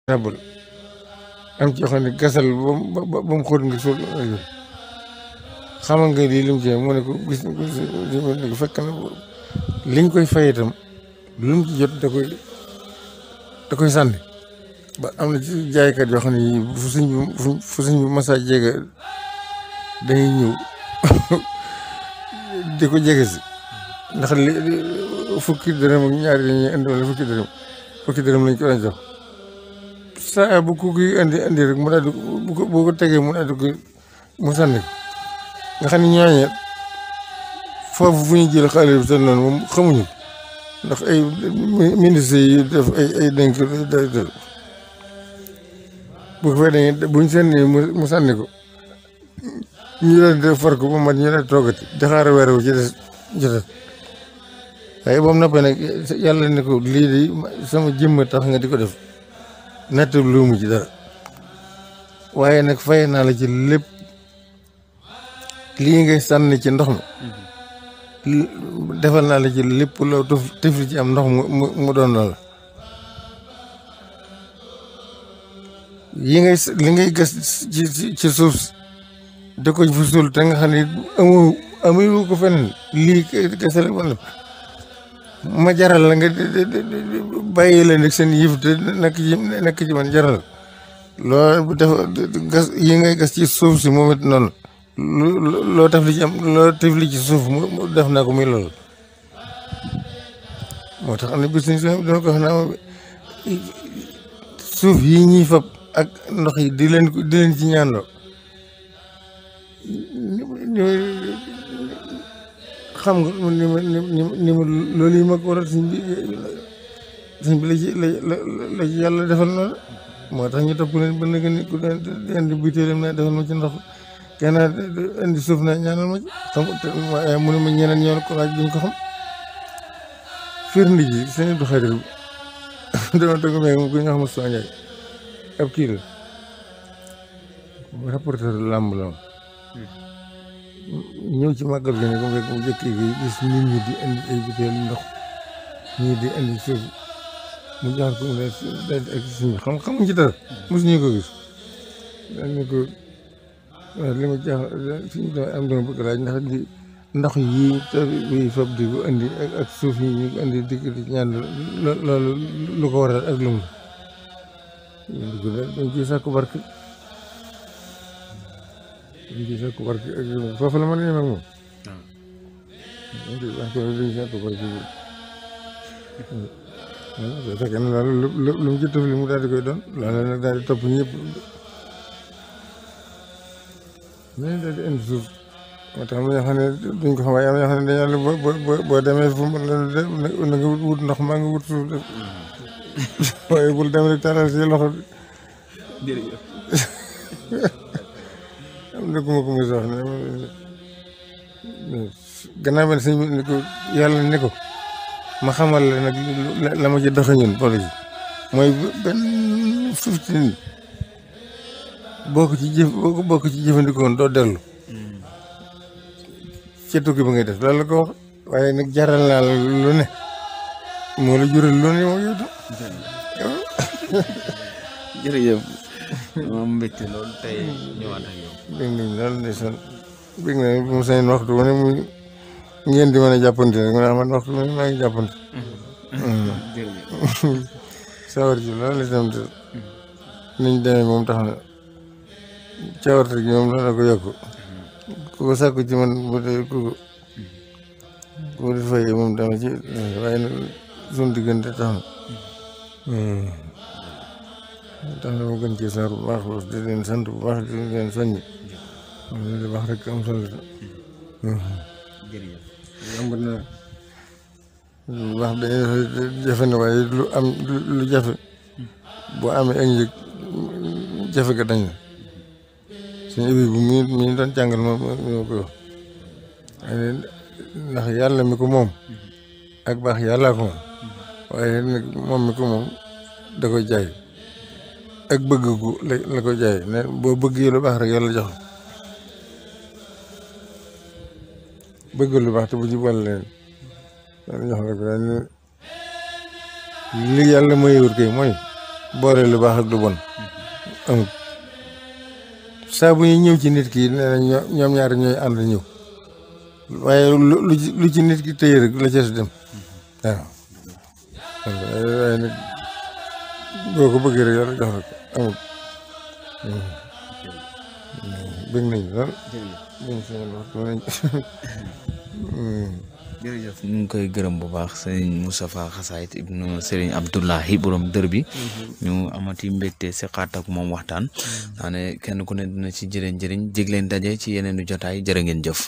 rabal am ci xam ne gasal ba mu xóot nga suul xamal nga lii lim ci mu ne ko gis ne ko fekk na liñ koy fay itam lu mu ci jot da koy sànni ba am na ci jaaykat yoo xam ne fu sëñ bi masa jege dañuy ñëw di ko jege si ndax fukki dërëm ak ñaari dañuy indi wala fukki dërëm lañ ko daan jox saa bu ku koy indi rek mu daal di boo ko tegee mu daal di ko mu sànni ko nga xam ne ñooñu foofu fu ñu jël xaalis bi te noonu moom xamuñu ko ndax ay ministres yi def ay dénk bu ko fee dañuy buñ sànni mu sànni ko ñu leen di far ko ba mat ñu leen toogati di xaar weer wu ci des jotat waaye boobu noppee nag yàlla ne ko lii di sama jëmm tax nga di ko def natt lu mu ci dara waaye nag fay naa la ci lépp lii ngay sànni ci ndox mi defal naa la ci lépp loo tëfli ci am ndox mu doon loola li ngay gas ci suuf si da ko fi suul te nga xam ne amu ko feneen lii gasale wala ma jaral la nga bàyyi leen rek seen yëf te nekk ci man jaral loolu def gas yi ngay gas ci suuf si moom it noonu loo taf li ci am loo taf li ci suuf mu def naa ko muy loolu moo tax am na bis ni dama ko wax naa suuf yi ñuy fab ak ndox yi di leen ci ñaanloo xam nga ni ma loolu yi ma ko waral sëñ bi la ci yàlla defal noonu moo tax ñu topp leen ba nga ni ku indi butéelam na defal ma ci ndox kenn indi suuf na ñaanal ma ci xam waaye mu ne ma ñeneen ñoo ko laaj duñ ko xam firnde ji sëñ Abdou Khadir dama toog mais ku ñu xam Moussa Ndiaye ab kii la rapporteur làmb la ñëw ci màggal gi ne ko fekk mu jëkk gi gis nit ñi di indi ay butéel ndox ñii di indi suuf mu jaar ko mu ne daal di ak suñu xamuñ ci dara mosuñu ko gis daal ne ko waaw li ma jaaxal suñu doon am doon bëgg laaj ndax di ndox yii yi fab di ko indi ak suuf yi ñu ko indi di ñaan loolu lu ko waral ak lu mu dañ ciy sàkku barke foofu la mën a yem ak moom wax ko dañ sàkku barke fekk na loolu lu mu ci tëf li mu daal di koy doon loolu nag daal di topp ñëpp mais daal di indi suuf moo tax am na ñoo xam ne duñ ko xam waaye am na ñoo xam ne dañoo la boo demee fu mu na nga wut ndox maa nga wut suuf def waaye bul dem rek talal si loxo jërëjëf am na ku ma ko mos a wax ne gannaaw ba sëñ bi ni ko yàlla ni ko ma xamal la nag la ma ci doxe ñun boole ci mooy benn 15 boo ko ci jëfandikoon doo dellu ci tukki ba ngay def loolu la ko wax waaye nag jaral naa la lu ne moo la jural lu ne moo yóbbu jërëjëf moom mbégte loolu tey ñëwaat ak yow. dégg nañ loolu ndeysaan dégg nañ mu sañ waxtu wu ne mu ngeen di mën a jàppante rek man waxtu wu ne maa ngi jàppante jërëjëf sawar ci loolu itam te niñ demee moom tax na cawarte gi moom la ko yokk ku ko sàkku ci man bu dee ku ko di fay moom dama ci waaye nag suñu diggante tax na ma gën ci sar bu baax di leen sant bu baax di leen soññi li baax rek am solo jërëjëf yomb na wax dañuy jafe na waaye lu am lu jafe boo amee ak njëg jafe ga dañ na suñu ébi bu mi doon jàngal moo koy wax ndax yàlla mi ko moom ak baax yàllaa ko moom waaye nag moom mi ko moom da koy jaay ak bëgg gu la koy jaay ne boo bëggee lu baax rek yàlla jox bëgg lu baax te bu ci boole leen yàlla jox la ko daal li yàlla mayewut kay mooy boole lu baax ak lu bon amut saa bu ñuy ñëw ci nit ki nee na ñoom ñaari ñooy ànd ñëw waaye lu ci nit ki tëye rek la ca dem waaw waaye nag boo ko bëggee rek yàlla jox rek amut bëgg nañ lool jërëjëf ñu ngi koy gërëm bu baax sëriñ Moustapha Xasaayit ibnu sëriñ Abdoulahi borom dër bi ñu amati mbégte seqaat ak moom waxtaan naa ne kenn ku ne dina ci jëriñ jég leen daje ci yeneen i jotaay jërë ngeen jëf